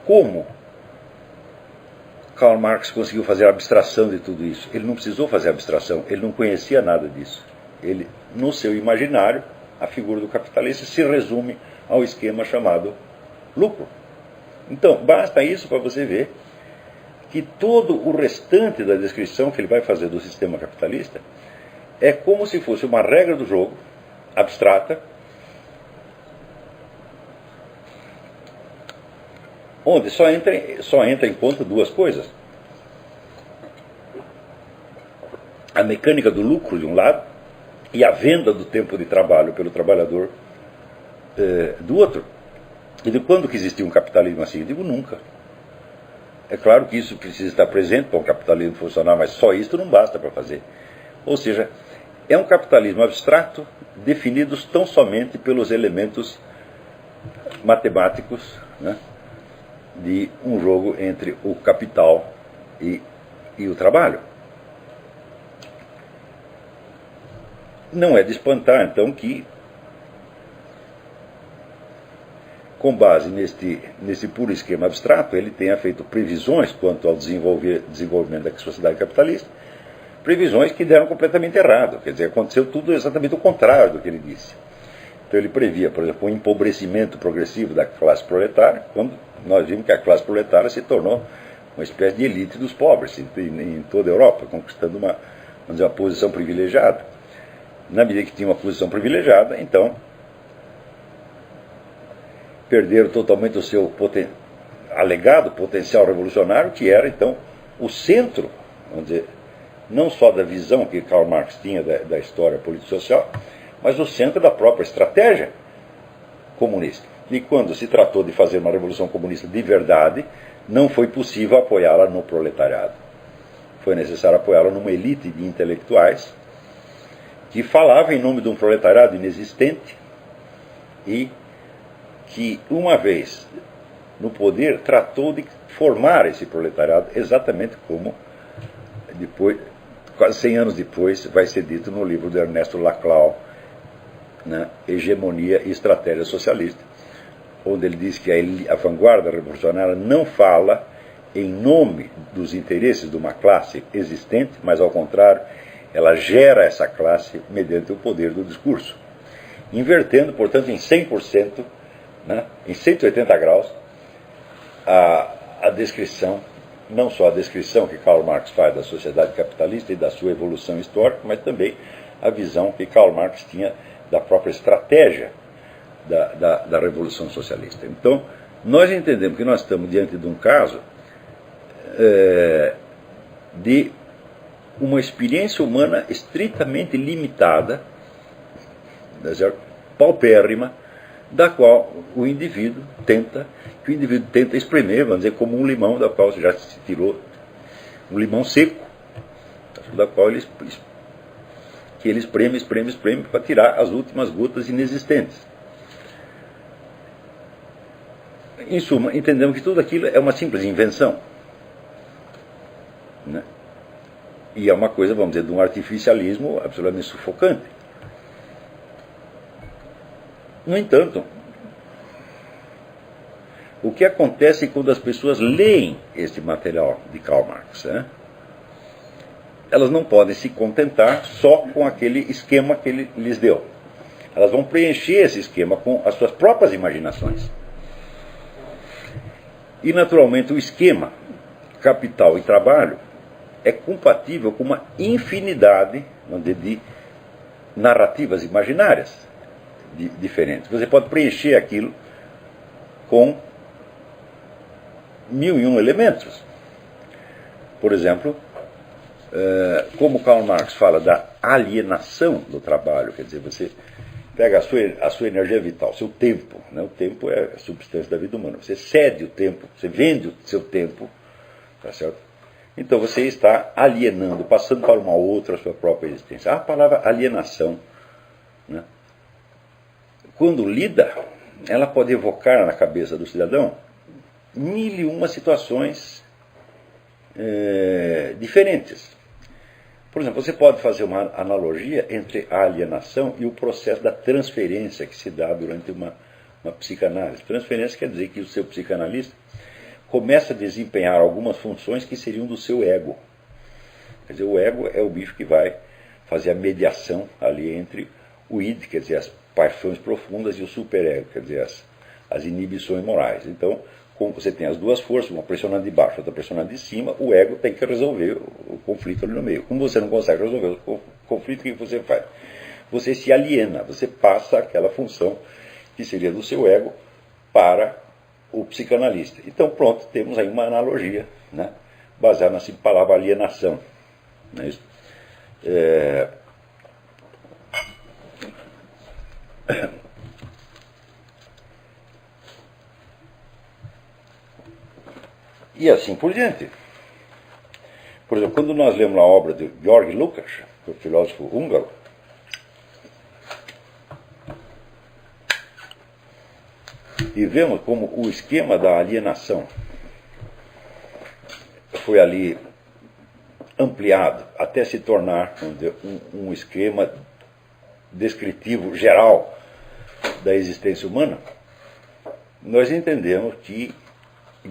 como Karl Marx conseguiu fazer a abstração de tudo isso? Ele não precisou fazer a abstração, ele não conhecia nada disso. Ele, no seu imaginário, a figura do capitalista se resume ao esquema chamado lucro. Então, basta isso para você ver que todo o restante da descrição que ele vai fazer do sistema capitalista é como se fosse uma regra do jogo, abstrata, onde só entra em conta duas coisas. A mecânica do lucro, de um lado, e a venda do tempo de trabalho pelo trabalhador do outro. E de quando que existia um capitalismo assim? Eu digo, nunca. É claro que isso precisa estar presente para um capitalismo funcionar, mas só isso não basta para fazer. Ou seja, é um capitalismo abstrato, definidos tão somente pelos elementos matemáticos, né, de um jogo entre o capital e o trabalho. Não é de espantar, então, que, com base nesse puro esquema abstrato, ele tenha feito previsões quanto ao desenvolvimento da sociedade capitalista, previsões que deram completamente errado. Quer dizer, aconteceu tudo exatamente o contrário do que ele disse. Então ele previa, por exemplo, o empobrecimento progressivo da classe proletária, quando nós vimos que a classe proletária se tornou uma espécie de elite dos pobres em toda a Europa, conquistando vamos dizer, uma posição privilegiada. Na medida que tinha uma posição privilegiada, então perderam totalmente o seu alegado potencial revolucionário, que era, então, o centro, vamos dizer, não só da visão que Karl Marx tinha da história político-social, mas o centro da própria estratégia comunista. E quando se tratou de fazer uma revolução comunista de verdade, não foi possível apoiá-la no proletariado. Foi necessário apoiá-la numa elite de intelectuais que falava em nome de um proletariado inexistente e que, uma vez no poder, tratou de formar esse proletariado exatamente como, depois, quase 100 anos depois, vai ser dito no livro de Ernesto Laclau, né, Hegemonia e Estratégia Socialista, onde ele diz que a vanguarda revolucionária não fala em nome dos interesses de uma classe existente, mas, ao contrário, ela gera essa classe mediante o poder do discurso, invertendo, portanto, em 100%, né, em 180 graus, a descrição, não só a descrição que Karl Marx faz da sociedade capitalista e da sua evolução histórica, mas também a visão que Karl Marx tinha da própria estratégia da Revolução Socialista. Então, nós entendemos que nós estamos diante de um caso de uma experiência humana estritamente limitada, paupérrima, da qual o indivíduo tenta espremer, vamos dizer, como um limão, da qual já se tirou um limão seco, da qual ele espreme para tirar as últimas gotas inexistentes. Em suma, entendemos que tudo aquilo é uma simples invenção, né? E é uma coisa, vamos dizer, de um artificialismo absolutamente sufocante. No entanto, o que acontece quando as pessoas leem este material de Karl Marx, né? Elas não podem se contentar só com aquele esquema que ele lhes deu. Elas vão preencher esse esquema com as suas próprias imaginações. E, naturalmente, o esquema capital e trabalho é compatível com uma infinidade, vamos dizer, de narrativas imaginárias diferentes. Você pode preencher aquilo com 1001 elementos. Por exemplo, como Karl Marx fala da alienação do trabalho, quer dizer, você pega a sua energia vital, seu tempo, né? O tempo é a substância da vida humana. Você cede o tempo, você vende o seu tempo, tá certo? Então você está alienando, passando para uma outra a sua própria existência. A palavra alienação, né, quando lida, ela pode evocar na cabeça do cidadão 1001 situações diferentes. Por exemplo, você pode fazer uma analogia entre a alienação e o processo da transferência que se dá durante uma psicanálise. Transferência quer dizer que o seu psicanalista começa a desempenhar algumas funções que seriam do seu ego. Quer dizer, o ego é o bicho que vai fazer a mediação ali entre o id, quer dizer, as paixões profundas, e o superego, quer dizer, as inibições morais. Então, como você tem as duas forças, uma pressionando de baixo, outra pressionando de cima, o ego tem que resolver o conflito ali no meio. Como você não consegue resolver o conflito, o que você faz? Você se aliena, você passa aquela função que seria do seu ego para o psicanalista. Então, pronto, temos aí uma analogia, né, baseada na simples palavra alienação. Não é isso? E assim por diante. Por exemplo, quando nós lemos a obra de Georg Lukács, o filósofo húngaro, e vemos como o esquema da alienação foi ali ampliado até se tornar um esquema descritivo geral da existência humana, nós entendemos que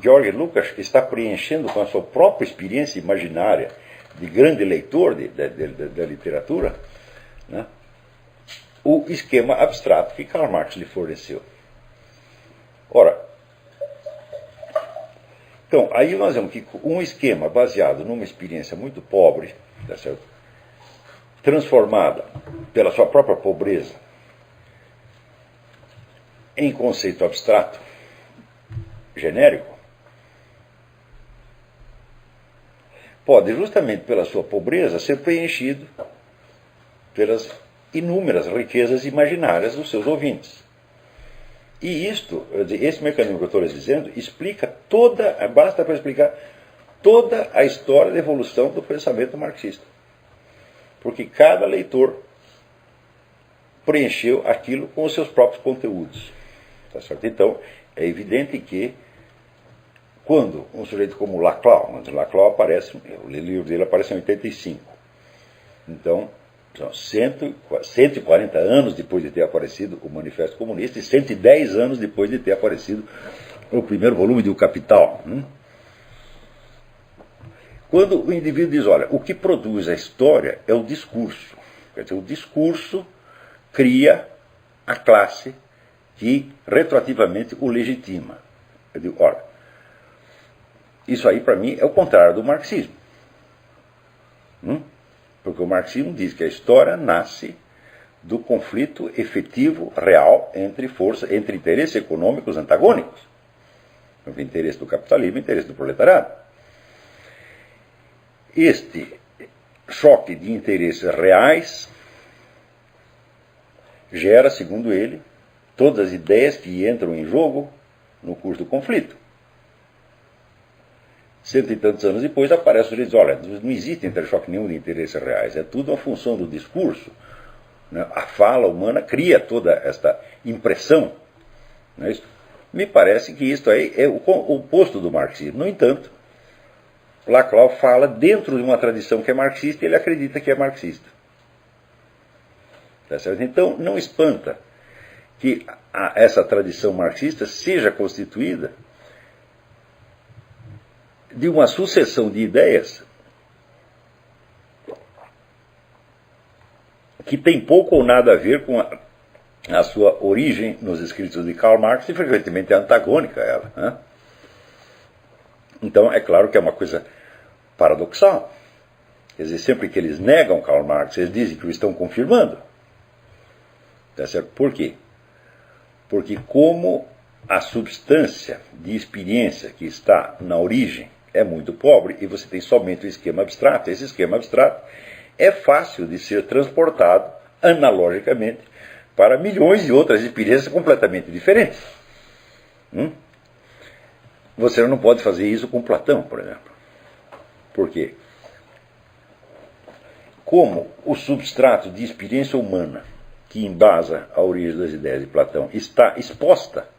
Georg Lukács está preenchendo com a sua própria experiência imaginária de grande leitor da literatura, né, o esquema abstrato que Karl Marx lhe forneceu. Ora, então, aí nós vemos que um esquema baseado numa experiência muito pobre, tá certo? Transformada pela sua própria pobreza em conceito abstrato, genérico, pode, justamente pela sua pobreza, ser preenchido pelas inúmeras riquezas imaginárias dos seus ouvintes. E esse mecanismo que eu estou lhes dizendo, basta para explicar toda a história da evolução do pensamento marxista. Porque cada leitor preencheu aquilo com os seus próprios conteúdos. Tá certo? Então, é evidente que quando um sujeito como Laclau aparece, o livro dele aparece em 85. Então, são 140 anos depois de ter aparecido o Manifesto Comunista e 110 anos depois de ter aparecido o primeiro volume de O Capital. Quando o indivíduo diz, olha, o que produz a história é o discurso. Quer dizer, o discurso cria a classe que retroativamente o legitima. Eu digo, olha, isso aí para mim é o contrário do marxismo. Porque o marxismo diz que a história nasce do conflito efetivo, real, entre interesses econômicos antagônicos. O interesse do capitalismo e o interesse do proletariado. Este choque de interesses reais gera, segundo ele, todas as ideias que entram em jogo no curso do conflito. 100 e tantos anos depois aparece o sujeito e diz, olha, não existe interchoque nenhum de interesses reais, é tudo uma função do discurso. Né? A fala humana cria toda esta impressão. Não é isso? Me parece que isso aí é o oposto do marxismo. No entanto, Laclau fala dentro de uma tradição que é marxista e ele acredita que é marxista. Tá certo? Então, não espanta que essa tradição marxista seja constituída de uma sucessão de ideias que tem pouco ou nada a ver com a sua origem nos escritos de Karl Marx e frequentemente é antagônica a ela. Né? Então, é claro que é uma coisa paradoxal. Quer dizer, sempre que eles negam Karl Marx, eles dizem que o estão confirmando. Tá certo? Por quê? Porque como a substância de experiência que está na origem é muito pobre e você tem somente o esquema abstrato, esse esquema abstrato é fácil de ser transportado analogicamente para milhões de outras experiências completamente diferentes. Você não pode fazer isso com Platão, por exemplo. Por quê? Como o substrato de experiência humana que embasa a origem das ideias de Platão está exposta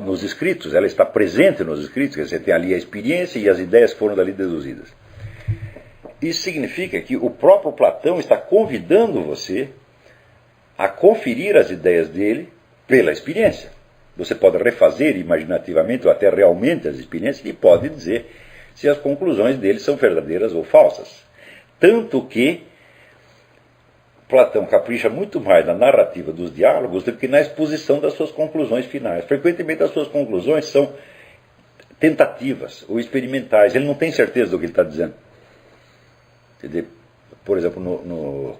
nos escritos, ela está presente nos escritos, quer dizer, você tem ali a experiência e as ideias que foram dali deduzidas. Isso significa que o próprio Platão está convidando você a conferir as ideias dele pela experiência. Você pode refazer imaginativamente ou até realmente as experiências e pode dizer se as conclusões dele são verdadeiras ou falsas. Tanto que Platão capricha muito mais na narrativa dos diálogos do que na exposição das suas conclusões finais. Frequentemente as suas conclusões são tentativas ou experimentais. Ele não tem certeza do que ele está dizendo. Quer dizer, por exemplo,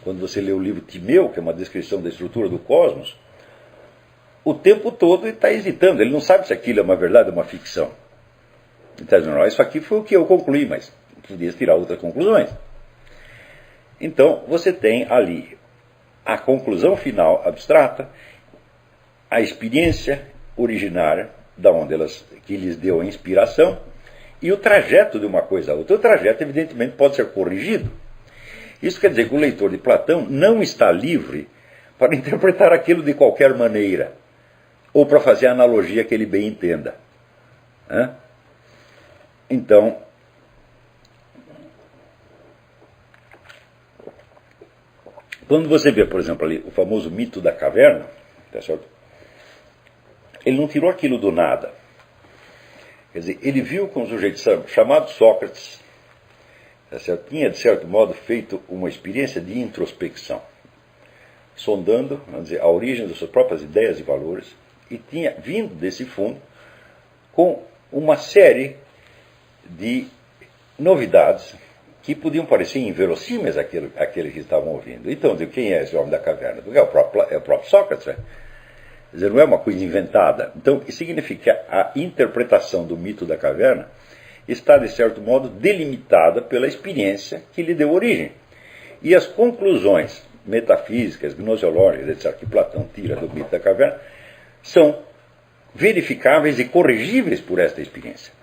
quando você lê o livro Timeu, que é uma descrição da estrutura do cosmos, o tempo todo ele está hesitando. Ele não sabe se aquilo é uma verdade ou uma ficção. Ele está dizendo, isso aqui foi o que eu concluí, mas podia tirar outras conclusões. Então, você tem ali a conclusão final abstrata, a experiência originária, que lhes deu a inspiração, e o trajeto de uma coisa a outra. O trajeto, evidentemente, pode ser corrigido. Isso quer dizer que o leitor de Platão não está livre para interpretar aquilo de qualquer maneira, ou para fazer a analogia que ele bem entenda. Então, quando você vê, por exemplo, ali o famoso mito da caverna, tá certo? Ele não tirou aquilo do nada. Quer dizer, ele viu que um sujeito chamado Sócrates, tá certo? Tinha, de certo modo, feito uma experiência de introspecção, sondando, vamos dizer, a origem das suas próprias ideias e valores, e tinha vindo desse fundo com uma série de novidades que podiam parecer inverossímeis àqueles que estavam ouvindo. Então, quem é esse homem da caverna? É o próprio Sócrates. Quer dizer, não é uma coisa inventada. Então, isso significa que a interpretação do mito da caverna está, de certo modo, delimitada pela experiência que lhe deu origem. E as conclusões metafísicas, gnoseológicas, etc., que Platão tira do mito da caverna, são verificáveis e corrigíveis por esta experiência.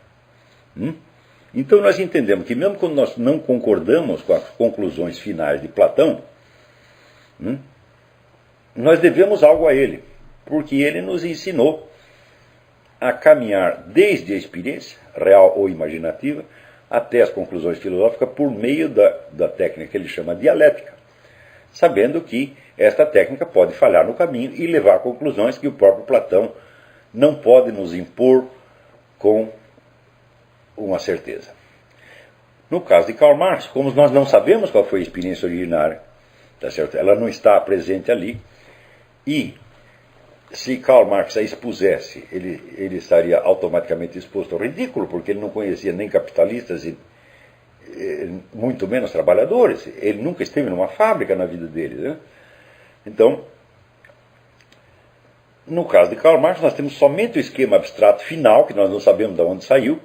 Então nós entendemos que mesmo quando nós não concordamos com as conclusões finais de Platão, nós devemos algo a ele, porque ele nos ensinou a caminhar desde a experiência, real ou imaginativa, até as conclusões filosóficas por meio da técnica que ele chama dialética, sabendo que esta técnica pode falhar no caminho e levar a conclusões que o próprio Platão não pode nos impor com uma certeza. No caso de Karl Marx, como nós não sabemos qual foi a experiência originária, tá certo? Ela não está presente ali, e se Karl Marx a expusesse, ele estaria automaticamente exposto ao ridículo, porque ele não conhecia nem capitalistas e muito menos trabalhadores. Ele nunca esteve numa fábrica na vida dele, né? Então, no caso de Karl Marx, nós temos somente o esquema abstrato final, que nós não sabemos de onde saiu,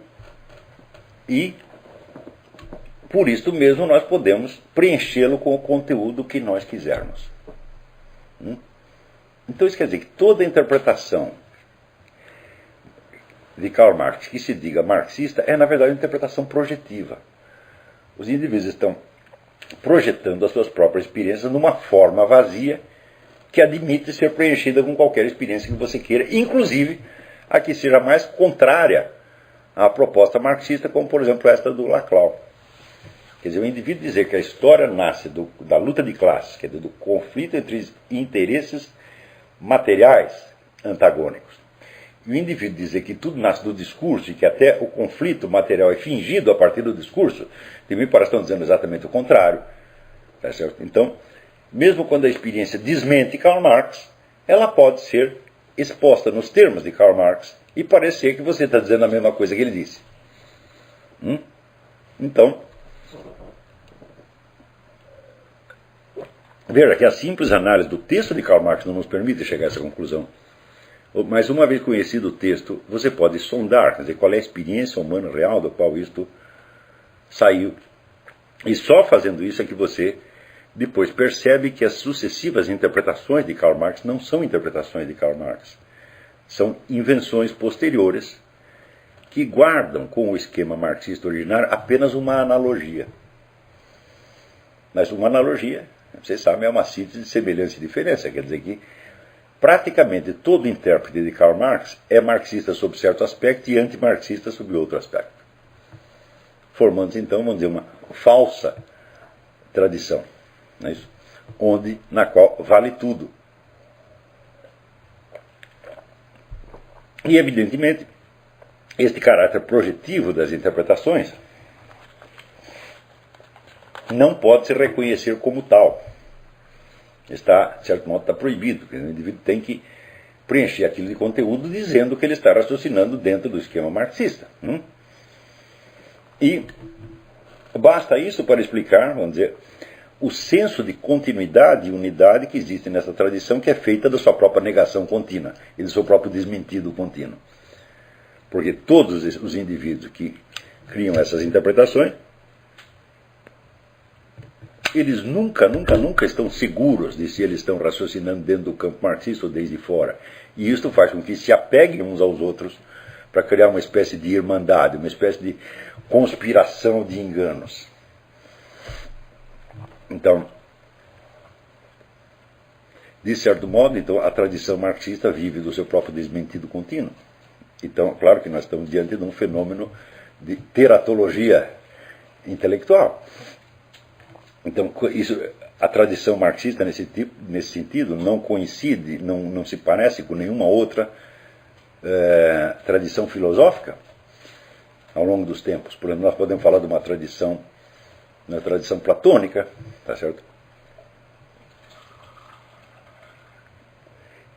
e por isso mesmo nós podemos preenchê-lo com o conteúdo que nós quisermos. Então isso quer dizer que toda interpretação de Karl Marx que se diga marxista é, na verdade, uma interpretação projetiva. Os indivíduos estão projetando as suas próprias experiências numa forma vazia que admite ser preenchida com qualquer experiência que você queira, inclusive a que seja mais contrária à proposta marxista, como, por exemplo, esta do Laclau. Quer dizer, o indivíduo dizer que a história nasce da luta de classes, quer dizer, do conflito entre interesses materiais antagônicos, e o indivíduo dizer que tudo nasce do discurso e que até o conflito material é fingido a partir do discurso, de mim parece que estão dizendo exatamente o contrário. Tá certo? Então, mesmo quando a experiência desmente Karl Marx, ela pode ser exposta nos termos de Karl Marx e parecer que você está dizendo a mesma coisa que ele disse. Então, veja que a simples análise do texto de Karl Marx não nos permite chegar a essa conclusão. Mas uma vez conhecido o texto, você pode sondar, quer dizer, qual é a experiência humana real do qual isto saiu. E só fazendo isso é que você depois percebe que as sucessivas interpretações de Karl Marx não são interpretações de Karl Marx. São invenções posteriores que guardam com o esquema marxista originário apenas uma analogia. Mas uma analogia, vocês sabem, é uma síntese de semelhança e diferença. Quer dizer que praticamente todo intérprete de Karl Marx é marxista sob certo aspecto e antimarxista sob outro aspecto. Formando-se então, vamos dizer, uma falsa tradição, não é isso? Na qual vale tudo. E, evidentemente, este caráter projetivo das interpretações não pode se reconhecer como tal. Está, de certo modo, está proibido. O indivíduo tem que preencher aquilo de conteúdo dizendo que ele está raciocinando dentro do esquema marxista. E basta isso para explicar, vamos dizer, o senso de continuidade e unidade que existe nessa tradição, que é feita da sua própria negação contínua e do seu próprio desmentido contínuo. Porque todos os indivíduos que criam essas interpretações, eles nunca estão seguros de se eles estão raciocinando dentro do campo marxista ou desde fora. E isso faz com que se apeguem uns aos outros para criar uma espécie de irmandade, uma espécie de conspiração de enganos. Então, de certo modo, então, a tradição marxista vive do seu próprio desmentido contínuo. Então, claro que nós estamos diante de um fenômeno de teratologia intelectual. Então, a tradição marxista, nesse sentido, não coincide, não se parece com nenhuma outra tradição filosófica ao longo dos tempos. Por exemplo, nós podemos falar de uma tradição platônica, tá certo?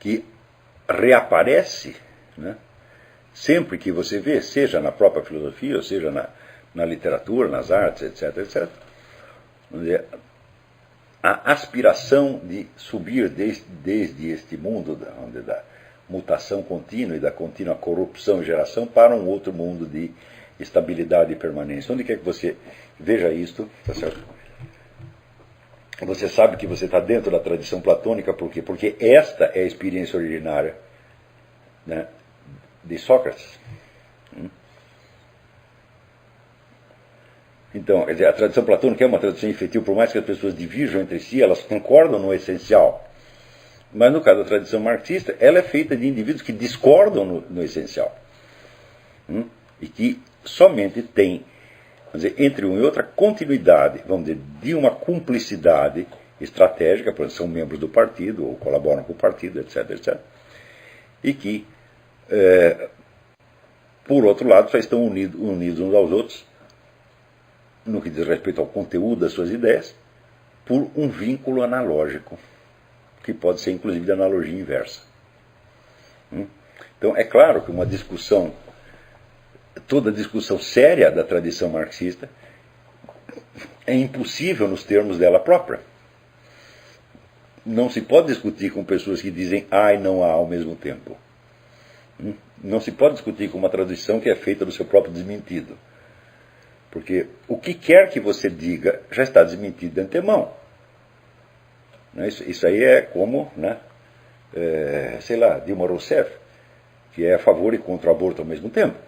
Que reaparece, né, sempre que você vê, seja na própria filosofia, ou seja na literatura, nas artes, etc., etc., vamos dizer, a aspiração de subir desde este mundo da mutação contínua e da contínua corrupção e geração para um outro mundo de estabilidade e permanência. Onde quer que você veja isto, tá certo? Você sabe que você está dentro da tradição platônica, por quê? Porque esta é a experiência originária, né, de Sócrates. Então, quer dizer, a tradição platônica é uma tradição efetiva, por mais que as pessoas divirjam entre si, elas concordam no essencial. Mas no caso da tradição marxista, ela é feita de indivíduos que discordam no essencial. E que somente tem, vamos dizer, entre um e outro, a continuidade, vamos dizer, de uma cumplicidade estratégica, por exemplo, são membros do partido, ou colaboram com o partido, etc., etc., e que, por outro lado, só estão unidos uns aos outros, no que diz respeito ao conteúdo das suas ideias, por um vínculo analógico, que pode ser inclusive de analogia inversa. Então, é claro que uma discussão, toda discussão séria da tradição marxista, é impossível nos termos dela própria. Não se pode discutir com pessoas que dizem há e não há ao mesmo tempo. Não se pode discutir com uma tradição que é feita do seu próprio desmentido. Porque o que quer que você diga já está desmentido de antemão. Isso aí é como, né, sei lá, Dilma Rousseff, que é a favor e contra o aborto ao mesmo tempo.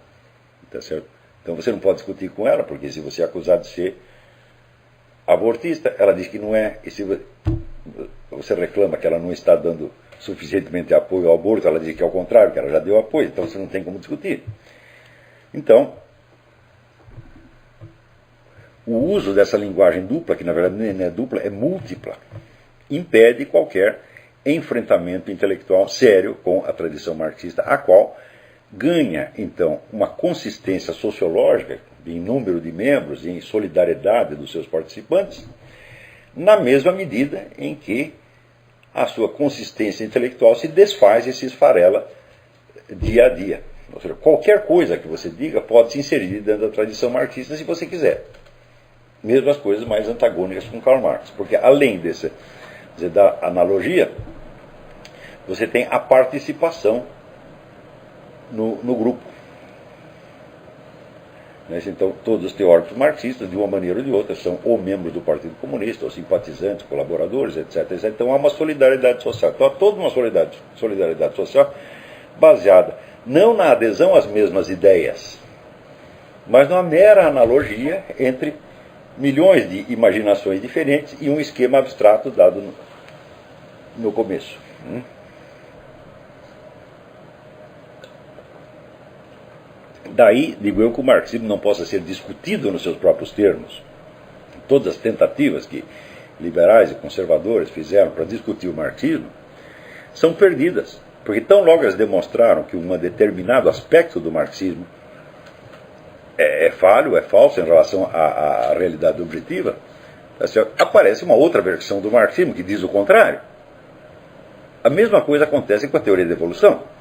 Tá certo? Então você não pode discutir com ela, porque se você é acusado de ser abortista, ela diz que não é. E se você reclama que ela não está dando suficientemente apoio ao aborto, ela diz que é o contrário, que ela já deu apoio. Então você não tem como discutir. Então, o uso dessa linguagem dupla, que na verdade não é dupla, é múltipla, impede qualquer enfrentamento intelectual sério com a tradição marxista, a qual ganha, então, uma consistência sociológica em número de membros e em solidariedade dos seus participantes, na mesma medida em que a sua consistência intelectual se desfaz e se esfarela dia a dia. Ou seja, qualquer coisa que você diga pode se inserir dentro da tradição marxista se você quiser. Mesmo as coisas mais antagônicas com Karl Marx. Porque além da analogia, você tem a participação no grupo. Então, todos os teóricos marxistas, de uma maneira ou de outra, são ou membros do Partido Comunista, ou simpatizantes, colaboradores, etc., etc. Então, há uma solidariedade social. Então, há toda uma solidariedade social baseada não na adesão às mesmas ideias, mas numa mera analogia entre milhões de imaginações diferentes e um esquema abstrato dado no começo. Daí, digo eu, que o marxismo não possa ser discutido nos seus próprios termos. Todas as tentativas que liberais e conservadores fizeram para discutir o marxismo são perdidas, Porque tão logo eles demonstraram que um determinado aspecto do marxismo é falho, é falso em relação à realidade objetiva, aparece uma outra versão do marxismo que diz o contrário. A mesma coisa acontece com a teoria da evolução.